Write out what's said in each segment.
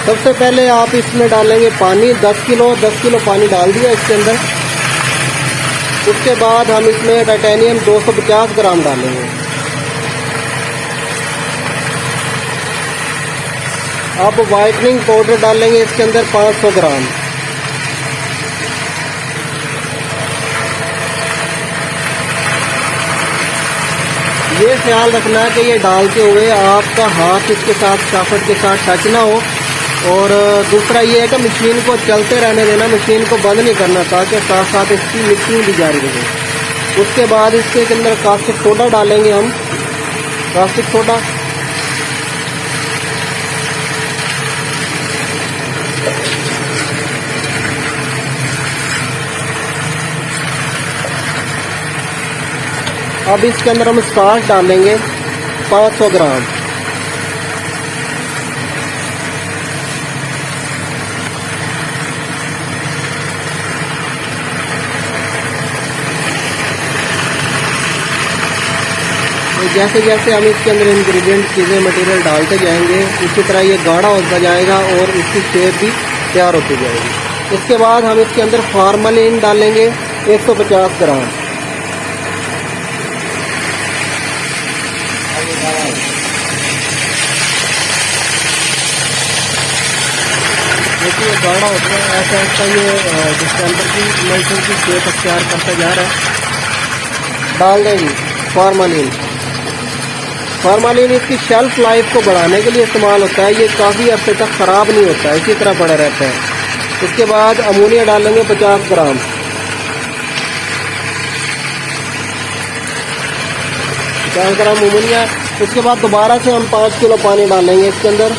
सबसे पहले आप इसमें डालेंगे पानी 10 किलो पानी डाल दिया इसके अंदर। उसके बाद हम इसमें टाइटेनियम 250 ग्राम डालेंगे। अब वाइटनिंग पाउडर डालेंगे इसके अंदर 500 ग्राम। ये ख्याल रखना है कि ये डालते हुए आपका हाथ इसके साथ शाफ्ट के साथ टच ना हो। और दूसरा ये है कि मशीन को चलते रहने देना, मशीन को बंद नहीं करना ताकि साथ साथ इसकी मिक्सिंग भी जारी रहे। उसके बाद इसके अंदर कास्टिक सोडा डालेंगे हम, कास्टिक सोडा। अब इसके अंदर हम स्टार्च डालेंगे 500 ग्राम। जैसे जैसे हम इसके अंदर इंग्रेडिएंट चीज़ें मटेरियल डालते जाएंगे इसी तरह ये गाढ़ा होता जाएगा और इसकी शेप भी तैयार होती जाएगी। इसके बाद हम इसके अंदर फार्मलिन डालेंगे 150 ग्राम। देखिए गाढ़ा होता है, ऐसा ऐसा ये डिस्टेंपर की इमल्शन की शेप अख्तियार करता जा रहा है। डाल देंगे फार्मलिन। फार्मलिन इसकी शेल्फ लाइफ को बढ़ाने के लिए इस्तेमाल होता है। ये काफ़ी अरसे तक ख़राब नहीं होता है, इसी तरह पड़ा रहता है। उसके बाद अमोनिया डालेंगे 50 ग्राम। अमोनिया। उसके बाद दोबारा से हम 5 किलो पानी डालेंगे इसके अंदर।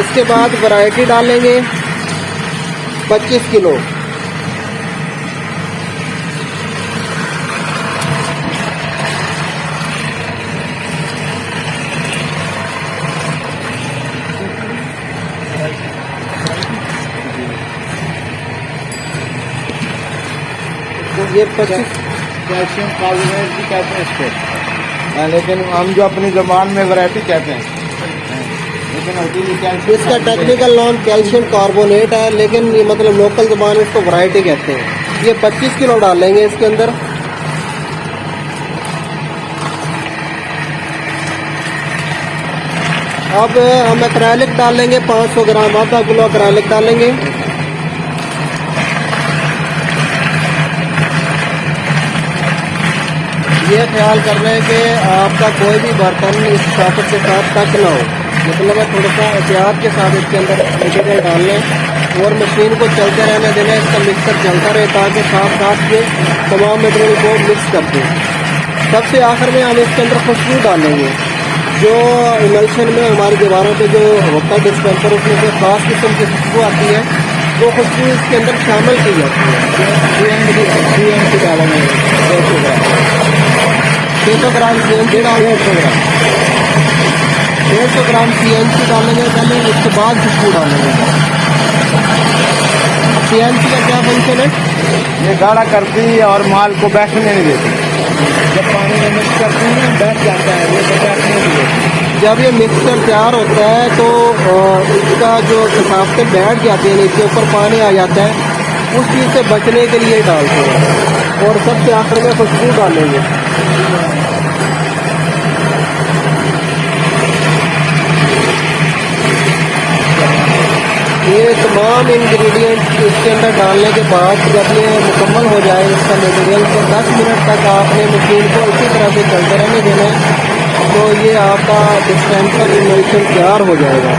इसके बाद वैरायटी डालेंगे 25 किलो। तो ये 25 कैल्शियम कार्बोनेट भी कहते हैं इसको, लेकिन हम जो अपनी ज़बान में वैरायटी कहते हैं, इसका टेक्निकल नाम कैल्शियम कार्बोनेट है, लेकिन ये मतलब लोकल ज़बान में इसको वैरायटी कहते हैं। ये 25 किलो डालेंगे इसके अंदर। अब हम एक्रेलिक डालेंगे 500 ग्राम, आधा किलो एक्रेलिक डालेंगे। ये ख्याल करना है कि आपका कोई भी बर्तन इस शाफ्ट के साथ टच ना हो, मतलब थोड़ा सा एहतियात के साथ इसके अंदर मटीरियल डाल लें और मशीन को चलते रहने देना। इसका मिक्सर चलता रहे ताकि साथ साथ ये तमाम मटीरियल को मिक्स कर दें। सबसे आखिर में हम इसके अंदर खुशबू डालेंगे। जो इमल्शन में हमारी दीवारों पे जो होता है डिस्पेंसर, उसमें से खास किस्म की खुशबू आती है, वो खुशबू इसके अंदर शामिल की जाती है। 600 डालेंगे 600 ग्राम CNC डालेंगे, 150 ग्राम CNC डालेंगे पहले, उसके बाद खुशबू डालेंगे। CNC का क्या फंक्शन है? ये गाढ़ा करती है और माल को बैठने नहीं देती। जब पानी में मिक्स करते हैं ना बैठ जाता है, ये तो बैठने नहीं देती। जब ये मिक्सचर तैयार होता है तो इसका जो कसावटें बैठ जाती है, नीचे ऊपर पानी आ जाता है, उस चीज़ से बचने के लिए डालते हैं। और सबसे आखिर में खुशबू डालेंगे। ये तमाम इंग्रेडिएंट इसके अंदर डालने के बाद जब ये मुकम्मल हो जाए इसका मटेरियल, तो 10 मिनट तक आपने मशीन को इसी तरह से चलते रहने देना है। तो ये आपका डिस्पेंसर इमल्शन तैयार हो जाएगा।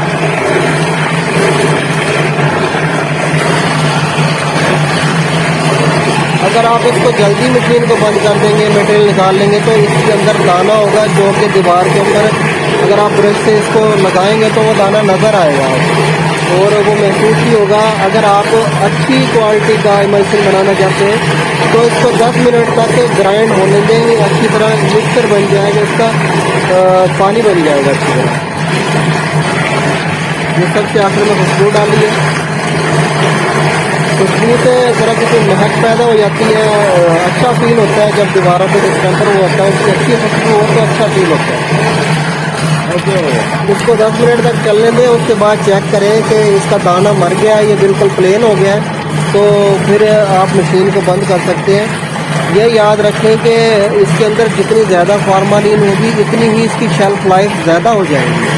अगर आप इसको जल्दी मशीन को बंद कर देंगे, मटेरियल निकाल लेंगे, तो इसके अंदर दाना होगा जो कि दीवार के ऊपर अगर आप ब्रश से इसको लगाएंगे तो वो दाना नज़र आएगा और वो महसूस ही होगा। अगर आप अच्छी क्वालिटी का इमल्शन बनाना चाहते हैं तो इसको 10 मिनट तक ग्राइंड होने देंगे, अच्छी तरह मिक्सर बन जाएगा, इसका पानी बन जाएगा अच्छी तरह। ये सबसे आखिर में खुशबू डालिए। खुशबू से जरा किसी महक पैदा हो जाती है। अच्छा फील होता है जब दीवारों पे डिस्टेंपर वो होता है, उसकी अच्छी खुशबू हो तो अच्छा फील होता है। ओके। इसको 10 मिनट तक चलने दें, उसके बाद चेक करें कि इसका दाना मर गया है, ये बिल्कुल प्लेन हो गया है, तो फिर आप मशीन को बंद कर सकते हैं। ये याद रखें कि इसके अंदर जितनी ज़्यादा फार्मालिन होगी उतनी ही इसकी शेल्फ लाइफ ज़्यादा हो जाएगी।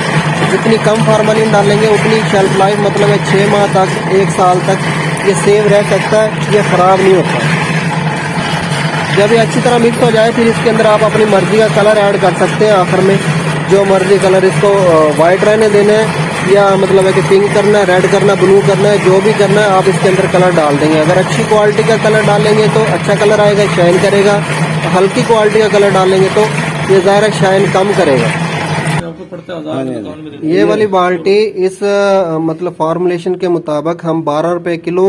जितनी कम फार्मालिन डालेंगे उतनी शेल्फ लाइफ, मतलब है 6 माह तक, 1 साल तक ये सेव रह सकता है, ये ख़राब नहीं होता। जब ये अच्छी तरह मिक्स हो जाए फिर इसके अंदर आप अपनी मर्ज़ी का कलर ऐड कर सकते हैं। आखिर में जो मर्ज़ी कलर, इसको वाइट रहने देना है या मतलब है कि पिंक करना है, रेड करना है, ब्लू करना है, जो भी करना है आप इसके अंदर कलर डाल देंगे। अगर अच्छी क्वालिटी का कलर डालेंगे तो अच्छा कलर आएगा, शाइन करेगा। हल्की क्वालिटी का कलर डालेंगे तो ये ज़ाहिर है शाइन कम करेगा। ये वाली बाल्टी इस मतलब फार्मूलेशन के मुताबिक हम 12 रुपए किलो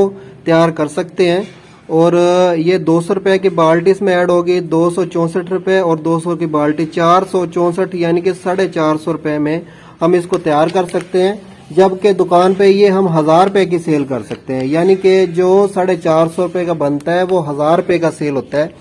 तैयार कर सकते हैं, और ये 200 रुपए की बाल्टी इसमें ऐड होगी, 264 रुपए, और 200 की बाल्टी 464, यानी कि 450 रुपए में हम इसको तैयार कर सकते हैं। जबकि दुकान पे ये हम 1000 रुपए की सेल कर सकते हैं, यानी कि जो 450 रुपए का बनता है वो 1000 रुपए का सेल होता है।